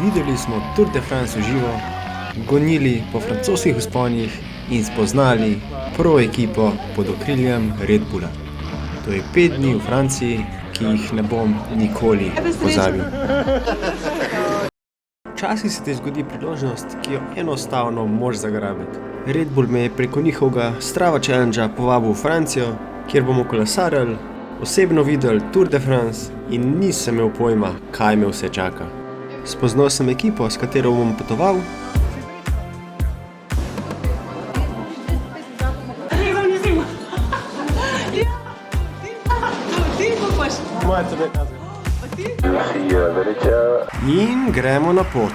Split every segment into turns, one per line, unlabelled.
videli smo Tour de France v živo, gonili po francoskih vzponih in spoznali pro ekipo pod okriljem Red Bulla. To je 5 dni v Franciji, ki jih ne bom nikoli pozabil. Včasih se ti zgodi priložnost, ki jo enostavno moraš zagrabiti. Red Bull me je preko njihovega Strava Challengea povabil v Francijo, kjer bomo kolesarili, osebno videli Tour de France in nisem imel pojma, kaj me vse čaka. Spoznal sem ekipo, s katero bom potoval. In gremo na pot.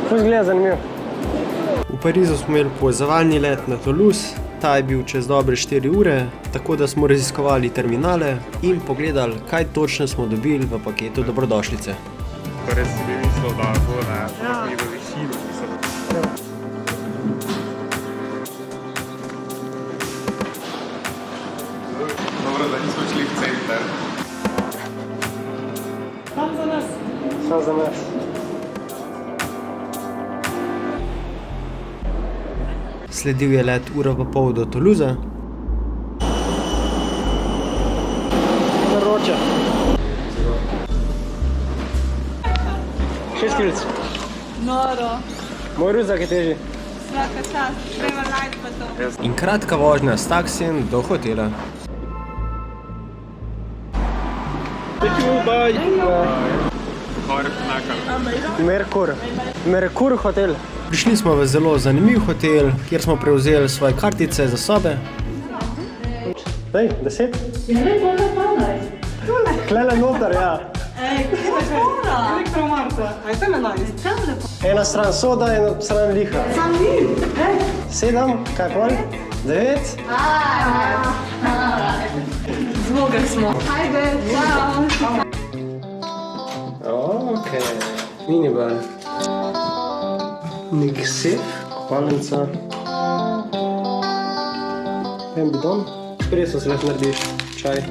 To izgleda zanimivo.
V Parizu smo imeli povezovalni let na Toulouse, ta je bil čez dobre 4 ure, tako da smo raziskovali terminale in pogledali, kaj točno smo dobili v paketu dobrodošlice.
Res si bi mislil, da bo v višino. Dobro, da nismo šli v center.
Sam za nas.
Sledil je let ura pa pol do Toulouse.
Vroče. 6 kilic.
Noro.
Moj ruzak je težji.
Svaka čast, treba najti pa to.
In kratka vožnja s taksijem do hotela.
Merkur hotel.
Prišli smo v zelo zanimiv hotel, kjer smo prevzeli svoje kartice za sobe.
Daj, 10? Klele noter, ja. Ena stran soda, ena stran liha. 7, kaj pol? 9?
Zmoga smo. Ajde, čao.
Okej, minibar. Nek sef, kopalnica. En bidon. Preso se lahko narediš čaj.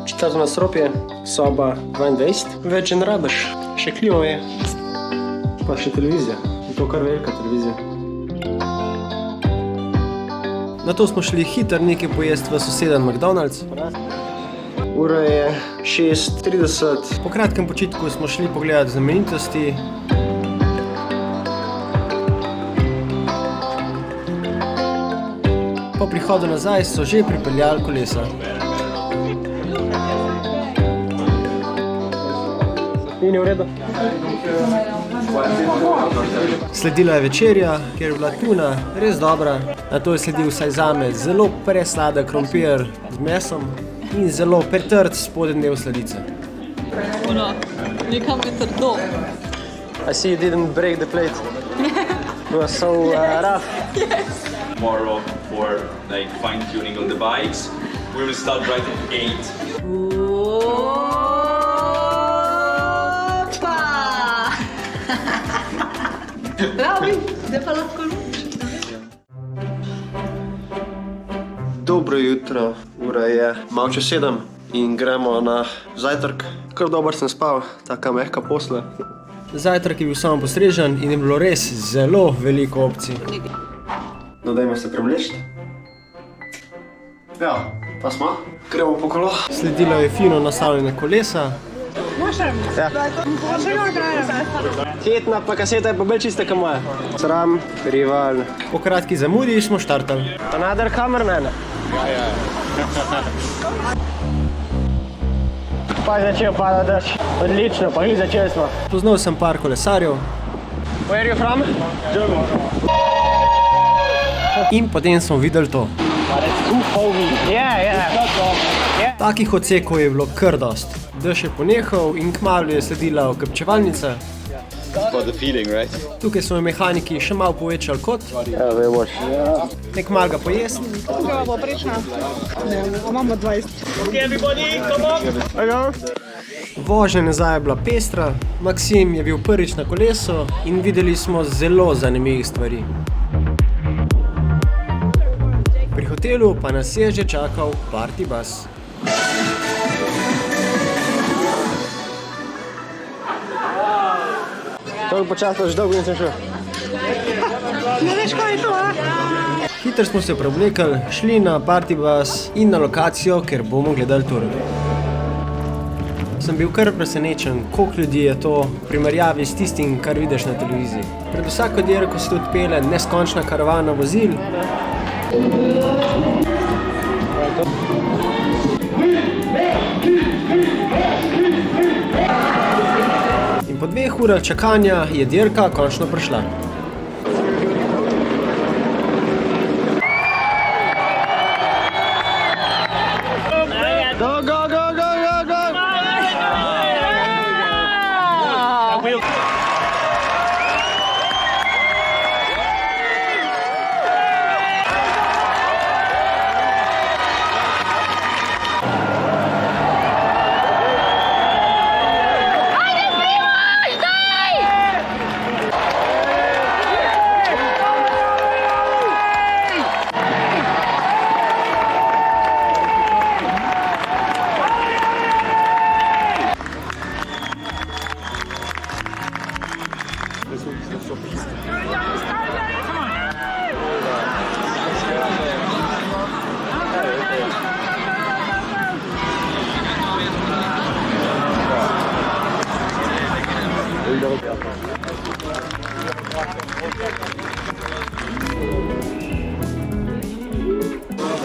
Četrto nadstropje, soba 22. Več ne rabiš, še klima je. Pa še televizija, in to kar velika televizija.
Nato smo šli hitro nekaj pojesti v soseden McDonald's.
Ura je 6:30.
Po kratkem počitku smo šli pogledati znamenitosti. Po prihodu nazaj so že pripeljali kolesa.
In je v redu.
Sledila je večerja, kjer je bila tuna res dobra. Nato je sledil vsaj zame zelo presladek krompir z mesom in zelo pretrd spodnji del sladice.
Ono, nekam je trdo.
I see you didn't break the plate. It was so rough.
Tomorrow for like fine tuning on the bikes. We will start riding 8.
Opa! Pravi, zdaj pa lahko luč.
Dobro jutro, ura je malo čez 7 in gremo na zajtrk. Kar dober sem spal, taka mehka posla.
Zajtrk je bil samo postrežen in je bilo res zelo veliko opcij.
No, dajmo se prevleči. Ja, pa smo. Gremo po kolo.
Sledilo je fino nastavljene kolesa.
Ja. Hitna pa kaseta je pa bolj čista kot moja. Sram, rival.
Po kratki zamudi smo štartali.
Another cameraman. Pa je začel padati dež. Odlično, pa glih začeli smo.
Poznal sem par kolesarjev.
Where are you from? Germany.
In potem smo videli to.
Yeah.
Takih odsekov je bilo kar dost. Dež je ponehal in kmalu je sledila okapčevalnica.
about the feeling, right?
Tukaj smo mehaniki še malo povečali kot,
Ja, zdaj boš.
nek malo ga pojesti.
Koga bo prejšnja? Ne, imamo 20.
Vožnja nazaj je bila pestra, Maksim je bil prvič na kolesu in videli smo zelo zanimivih stvari. Pri hotelu pa nas je že čakal party bus.
Toliko počasno, že dolgo nisem šel.
Ne veš, kaj je to, a?
Hitro smo se preoblekli, šli na party bus in na lokacijo, ker bomo gledali tur. Sem bil kar presenečen, koliko ljudi je to v primerjavi s tistim, kar vidiš na televiziji. Pred vsako dirko se tudi pele neskončna karavana vozil. In po 2 urah čakanja je dirka končno prišla.
Go, go, go, go, go, go!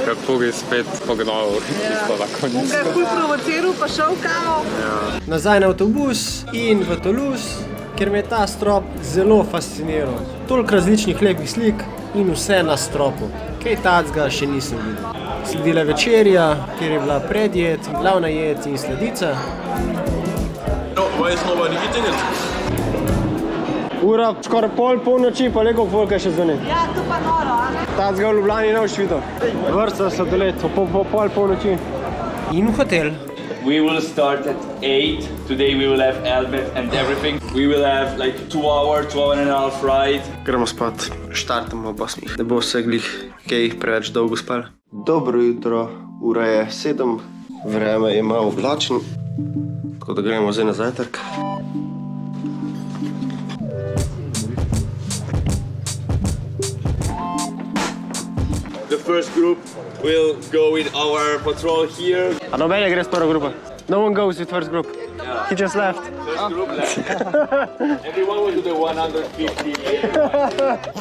Kako je spet pognal čisto na konec.
Ga je ful provociral, pa šel kamo.
Nazaj na avtobus in v Toulouse, ker me je ta strop zelo fasciniral. Toliko različnih lepih slik in vse na stropu. Kaj tacga še nisem videl. Sledila večerja, kjer je bila predjed, glavna jed in sledica.
No, why is nobody eating it?
Ura, skoraj polnoči, pa le koliko volka še zvoni.
Ja, tu pa noro, a?
Tacga v Ljubljani ne boš videl. Vrsta sladoled, polnoči.
In v hotel.
We will start at 8. Today we will have Albert and everything. We will have like 2 hour, 2.5 ride.
Gremo spat, štartamo ob 8. Ne bo se glih kaj preveč dolgo spal. Dobro jutro, ura je 7, vreme je malo oblačno, tako da gremo zdaj na zajtrk.
The first group will go with our patrol here.
A nobene gre s prvo grupo? No one goes with first group. He just left.
First group left. Everyone will do the 150.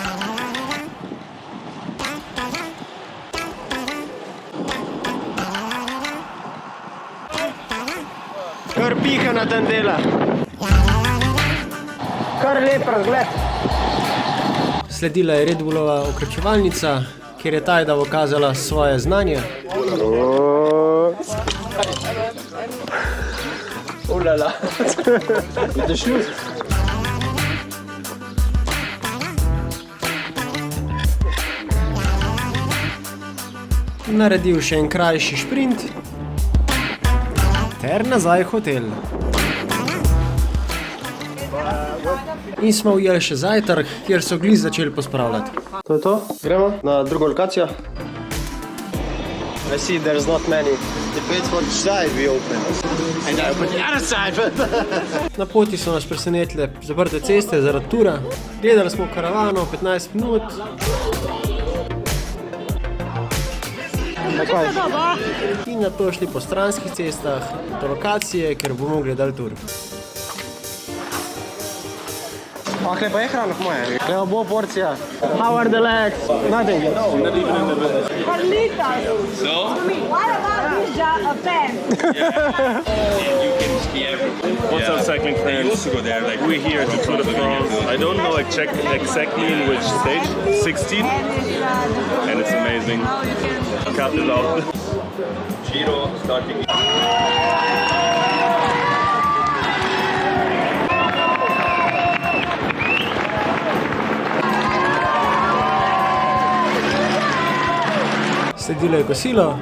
Kar piha na ten dela. Kar lep razgled.
Sledila je Red Bullova okrepčevalnica, kjer je Tajda pokazala svoje znanje.
Ulala.
Vidiš ljud?
Naredil še en krajši šprint ter nazaj v hotel. In smo ujeli še zajtrk, kjer so glih začeli pospravljati.
To je to. Gremo na drugo lokacijo. I see there's not many. Depends what side we open. I know, but the other side.
Na poti so nas presenetile zaprte ceste zaradi tura. Gledali smo karavano 15 minut. In nato šli po stranskih cestah do lokacije, kjer bomo gledali tur.
Hleba je hrana po moje. Hleba bo porcija. How are the legs? Nothing.
So?
What about this pen?
You can ski everywhere.
What's up, cycling fans?
To go there, like
We're here at the Tour de France. I don't know exactly in which stage, 16, and it's amazing. Cut it out.
Giro starting.
Sledilo je kosilo,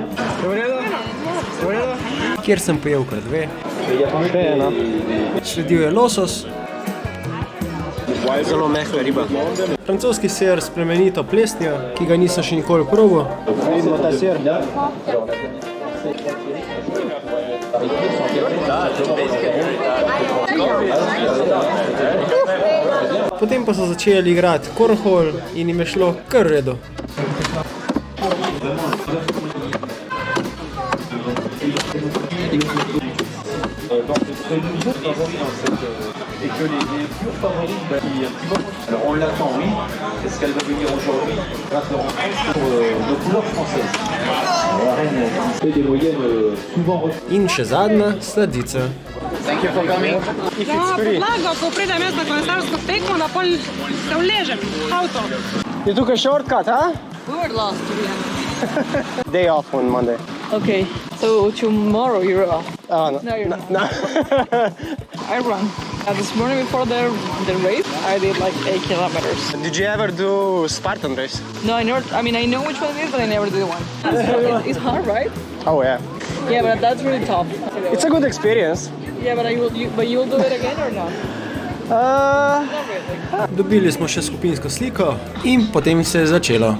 kjer sem pojel kar 2. Sledil je losos,
Zelo mehka riba.
francoski sir s plemenito plesnjo, ki ga nisem še nikoli probal.
Vidimo ta sir.
Potem pa so začeli igrati kornhol in jim je šlo kar v redu.
Alors on l'attend, oui. Est-ce qu'elle va venir aujourd'hui? Grâce à nos couleurs françaises. La reine fait des moyennes souvent refuses.
In še zadnja sladica.
Ja, podlaga, ko pridem jaz na kolesarsko tekmo, na pol se uležem v avto.
Je tukaj shortcut, a?
We were lost, to be honest.
Day off on Monday.
Okay, so tomorrow you're off.
No.
No, you're not.
No.
I run. This morning before the race, I did like 8 kilometers.
Did you ever do Spartan race?
No, I never. I mean, I know which one it is, but I never did one. It's hard, right?
Oh yeah.
Yeah, but that's really tough.
It's a good experience.
Yeah, but you'll do it again or not? Not really.
Dobili smo še skupinsko sliko in potem se je začelo.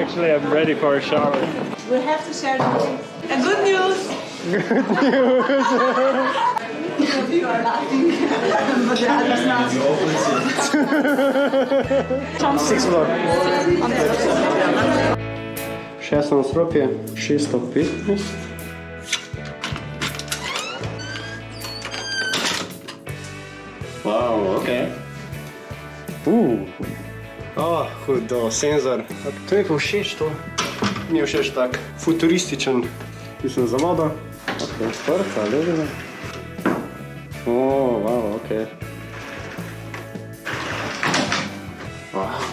Actually, I'm ready for a shower.
We have to share the good news. You are laughing, but the others not.
6 vlog. 6 nadstropje, 615. Wow, okej. Hudo, senzor. To je pa všeč to. Mi je všeč tak futurističen. Mislim za vodo. Ok, sprca, ljubica. Wow, okej.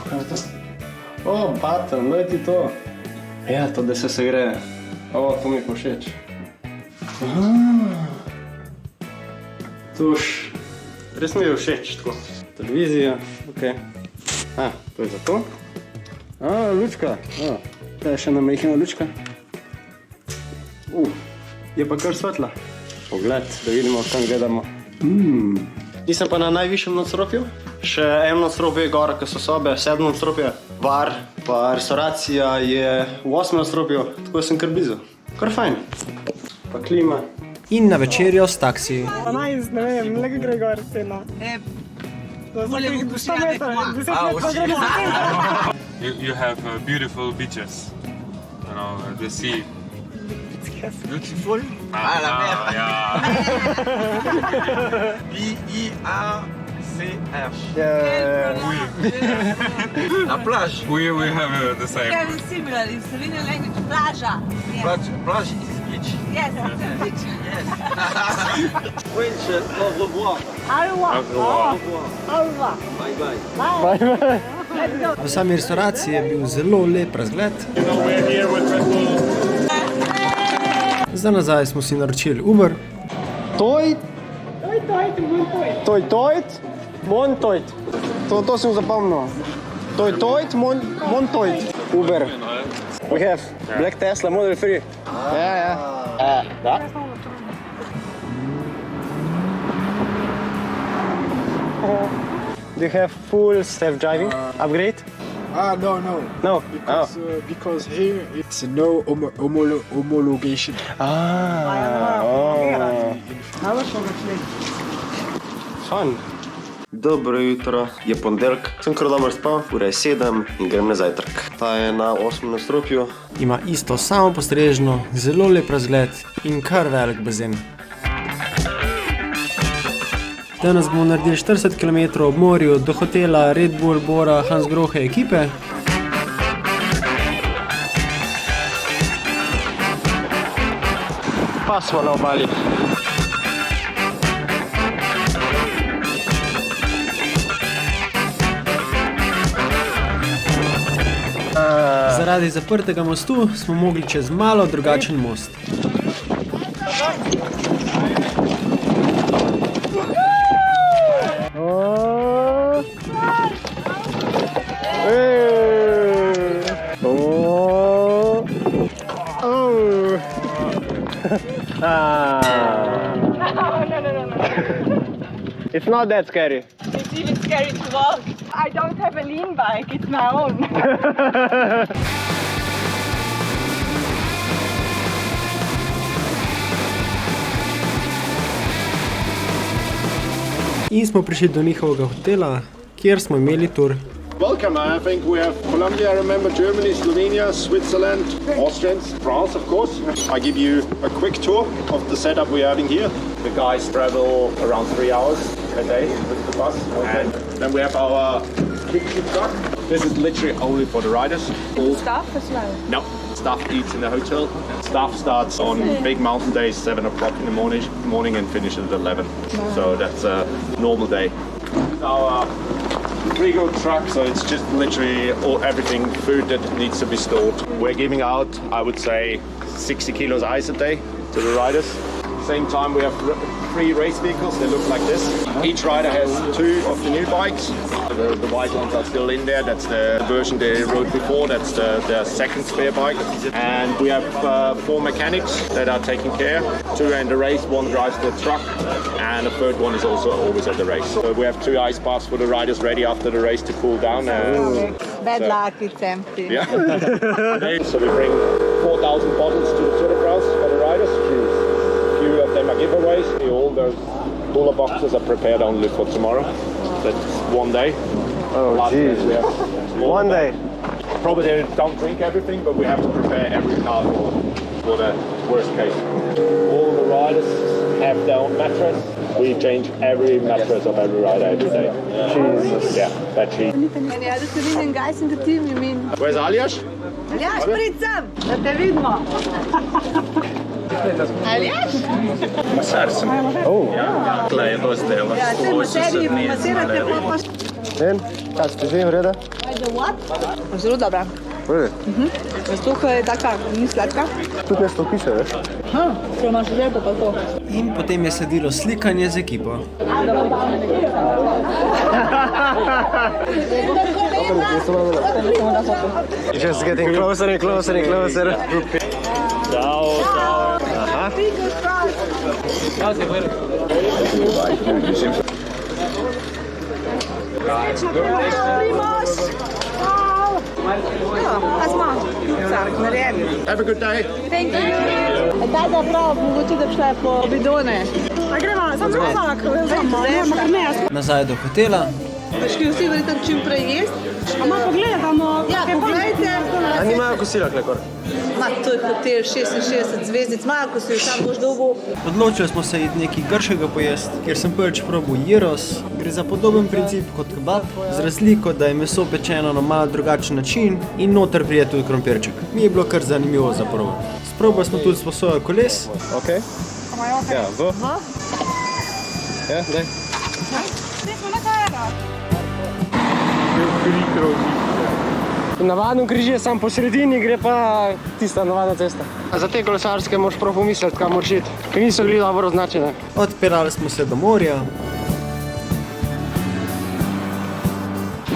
Kaj je to? Button, daj ti to. Ja, to da se segreje. To mi je pa všeč. Tuš. Res mi je všeč tako. Televizija, okej. To je za to. Lučka. To je še ena majhna lučka. Je pa kar svetla. Pogled, da vidimo, kam gledamo. Nisem pa na najvišjem nadstropju. Še eno nadstropje je gora, ko so sobe, 7 nadstropje. Bar, pa restauracija je v 8 nadstropju, tako sem kar blizu. Kar fajn. Pa klima.
In na večerjo s taksiji.
12, ne vem, le gre gor cena.
You have beautiful beaches. You know, the sea. Beautiful? La mer. B-I-A-C-H.
La plage.
We have the same.
Very similar in Slovenian language, plaža.
Plage is beach.
Yes, beach.
French, au revoir.
Au revoir.
Bye bye.
V sami restauraciji je bil zelo lep razgled. Za nazaj smo si naročili Uber.
Toit, Montoit. To sem zapomnil. Toit, Montoit. Uber. We have Black Tesla Model 3. Ja. Da. Do you have full self-driving upgrade?
No.
No.
Because here it's no homologation.
Fun. Dobro jutro, je ponedeljek. Sem kar dobro spal, ura je 7 in grem na zajtrk. Ta je na 8 nadstropju.
Ima isto samopostrežno, zelo lep razgled in kar velik bazen. Danes bomo naredili 40 km ob morju do hotela Red Bull Bora Hansgrohe ekipe.
Pa smo na obali.
Za Zaradi zaprtega mostu smo mogli čez malo drugačen most.
It's not that scary.
It's even scary to walk. I don't have a lean bike, it's my own.
In smo prišli do njihovega hotela, kjer smo imeli tur.
Welcome. I think we have Colombia, I remember Germany, Slovenia, Switzerland, Austria, France, of course. I give you a quick tour of the setup we're having here. The guys travel around 3 hours a day with the bus. And then we have our kitchen truck. This is literally only for the riders.
Staff as well?
No, staff eats in the hotel. Staff starts on big mountain days, 7 o'clock in the morning and finishes at 11. So that's a normal day. Our Frigo truck, so it's just literally everything, food that needs to be stored. We're giving out, I would say, 60 kilos ice a day to the riders. Same time we have 3 race vehicles, they look like this. Each rider has 2 of the new bikes. The white ones are still in there, that's the version they rode before, that's the second spare bike. And we have 4 mechanics that are taking care. 2 are in the race, 1 drives the truck, and the 3rd one is also always at the race. So we have 2 ice baths for the riders ready after the race to cool down.
Bad luck, it's empty.
Yeah. So we bring 4,000 bottles to the Tour de France for the riders. Few of them are giveaways. All those cooler boxes are prepared only for tomorrow. That's one day.
Oh, jeez. One day.
Probably they don't drink everything, but we have to prepare every car for the worst case. All the riders have their own mattress. We change every mattress of every rider every day. Jesus. Yeah, that's cheap.
Any other Slovenian guys in the team, you mean?
Where's Aljaž?
Aljaž, prid sem, da te vidimo. Aljaž?
Masar sem. Tle je dosti dela.
Ja, te maserji, masirate pa.
In? Kaj ste že v redu?
Zelo dobra. Stuha je taka, ni sladka.
Tudi ne stopiše, veš?
Če imaš lepo pa to.
In potem je sledilo slikanje z ekipo.
It's just getting closer and closer and closer.
Ciao, ciao.
Aha.
Have a good day.
Thank you. Kaj da prav, mogoče da bi šla po bidone.
A greva, sam smo vlak, makar ne, jaz.
Nazaj do hotela.
Šli vsi verjetno čim prej jesti.
A malo pogledamo.
Ja, pogledajte.
A nimajo kosila, klekor?
Ma, to je hotel 66 zvezdic, malo kosil, sam boš dolgo.
Odločili smo se iti nekaj grškega pojesti, kjer sem prvič probal gyros. Gre za podoben princip kot kebab, z razliko, da je meso pečeno na malo drugačen način in noter prije tudi krompirček. Mi je bilo kar zanimivo za probati. Sprobali smo tudi sposojo koles.
Ok. Ja, v? Ja, daj. Navaden križ je sam po sredini, gre pa tista navadna cesta. Za te kolesarske moraš prav pomisliti, kam moraš iti, ker niso bili dobro označene.
Odpeljali smo se do morja.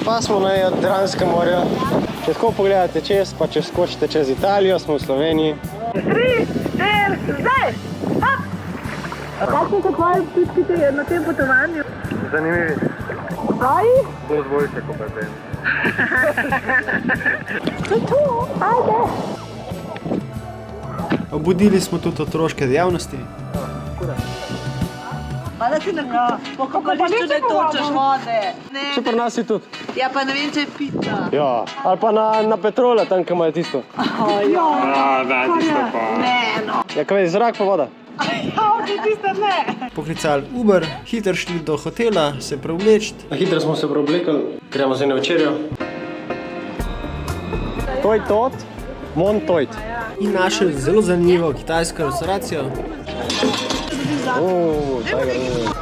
Pa smo na Jadranskem morju. Če tako pogledate čez, pa če skočite čez Italijo, smo v Sloveniji.
3, 4, zdaj! Hop! Kaj so kot tvoji občutki na tem potovanju?
Zanimivi.
Tvoji?
Bolj boljše, kot pa tem.
To je to, ajde!
Obudili smo tudi otroške dejavnosti.
Pa da ti na pokopališču ne točeš vode.
Še pri nas je tudi.
Ja, pa ne vem, če je pita.
Ja, ali pa na Petrole, tam, kam imajo tisto.
Da, tisto pa.
Ne, no.
Ja, kaj je, zrak pa voda?
Poklicali Uber, hitro šli do hotela, se preoblečti.
Hitro smo se preoblekli, gremo zdaj na večerjo. To je tot, Montoid.
In našli zelo zanimivo kitajsko restauracijo.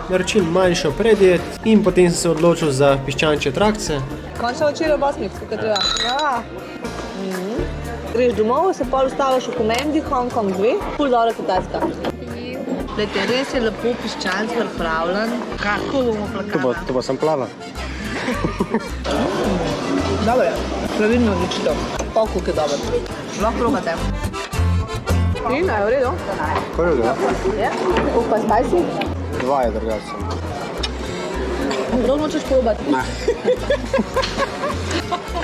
Naročili manjšo predjed in potem sem se odločil za piščančje trakce.
Končno včeraj v Bosni, kako treba. Ja. Greš domov, se pol ustaviš v Komendi, Hong Kong 2, ful dobra Kitajska. Glejte, res je lepo piščansko pripravljen. Kako bomo plakala?
To bo sem plava.
Dobro je, pravilno odločitev. Koliko je dobro. Lahko probate. In, je v redu?
Koliko je?
Koliko pa spicy?
2 je drugače.
Kdo nočeš probati?
Ne.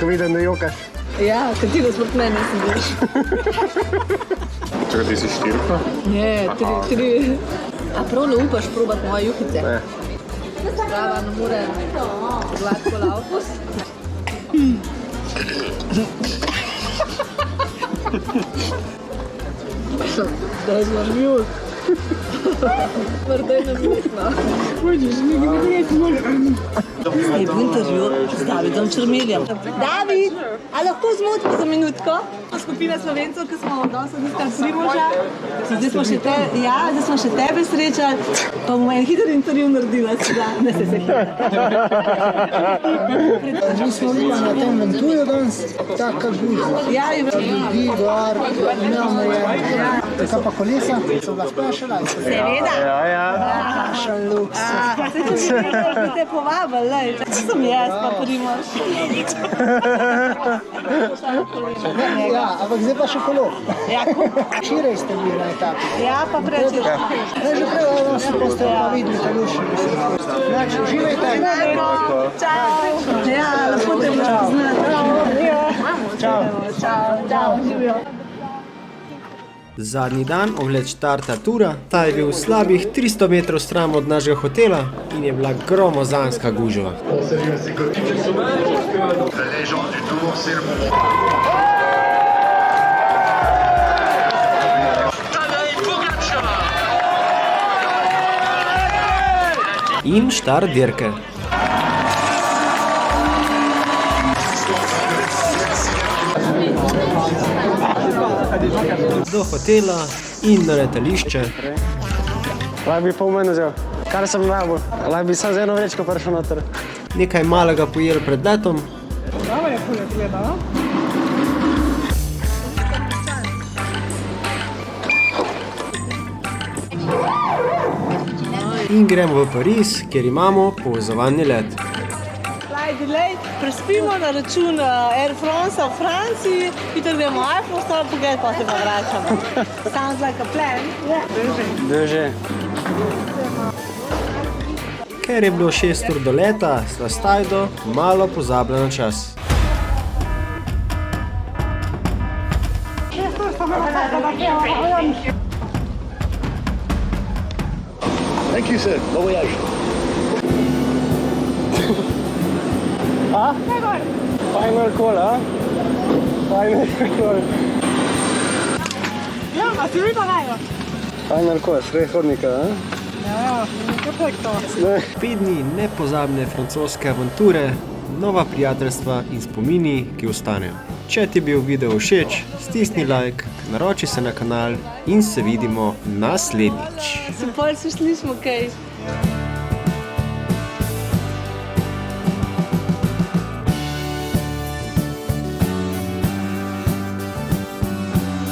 Ko vidim, da jokaš.
Ja, ker ti gospod meni nisem biš.
Čakaj, ti si 4?
Ne, 3. A prav ne upaš probati moje juhice?
Ne.
Prava, ne more gladko laufus. Zdaj znaš mjut. Mrdej na mjutno. Je bil intervju z Davidom Črmiljem. David, a lahko zmotimo za minutko? Skupina Slovencev, ki smo danes obiskali Primoža. Zdaj smo še tebe srečali, pa bomo en hiter intervju naredila. Ne se hitro.
Mi smo bili na tem Ventuju danes, taka gužva.
Ja, je bilo.
Ljudi, gor, neomejeno. Kaj pa kolesa? So bila specialized?
Seveda.
Kakšen luks.
Zdaj te povabili, lej. Če sem jaz, pa Primož.
Ja, ampak zdaj pa še kolo.
Ja,
Včeraj ste bili na etapi.
ja, pa prečeš.
Zdaj že prej, pa ste pa videli Taluši. Znači, uživajte.
Čau. Ja, lepo te boš poznati. Čau, živijo.
Zadnji dan, ogled štarta tura, ta je bil slabih 300 metrov stran od našega hotela in je bila gromozanska gužva. In štart dirke. Do hotela in na letališče.
Lahko bi pol manj vzel. Kar sem najbolj. Lahko bi samo z eno vrečko prišel noter.
Nekaj malega pojel pred letom. In gremo v Pariz, kjer imamo povezovalni let.
Prespimo na račun Air France v Franciji, potem gremo iPhone stvar pogled, pa se pa vračamo. Sounds like a plan.
Bil že.
Ker je bilo 6 ur do leta, sva s Tajdo malo pozabila na čas.
Thank you, sir. Bon voyage. Final call, a? Final call.
Ja, ma si videl najvo?
Final call, sred hodnika, a?
Ja, perfekto.
5 dni nepozabne francoske avanture, nova prijateljstva in spomini, ki ostanejo. Če ti je bil video všeč, stisni like, naroči se na kanal in se vidimo naslednjič.
Se pol slišimo kaj.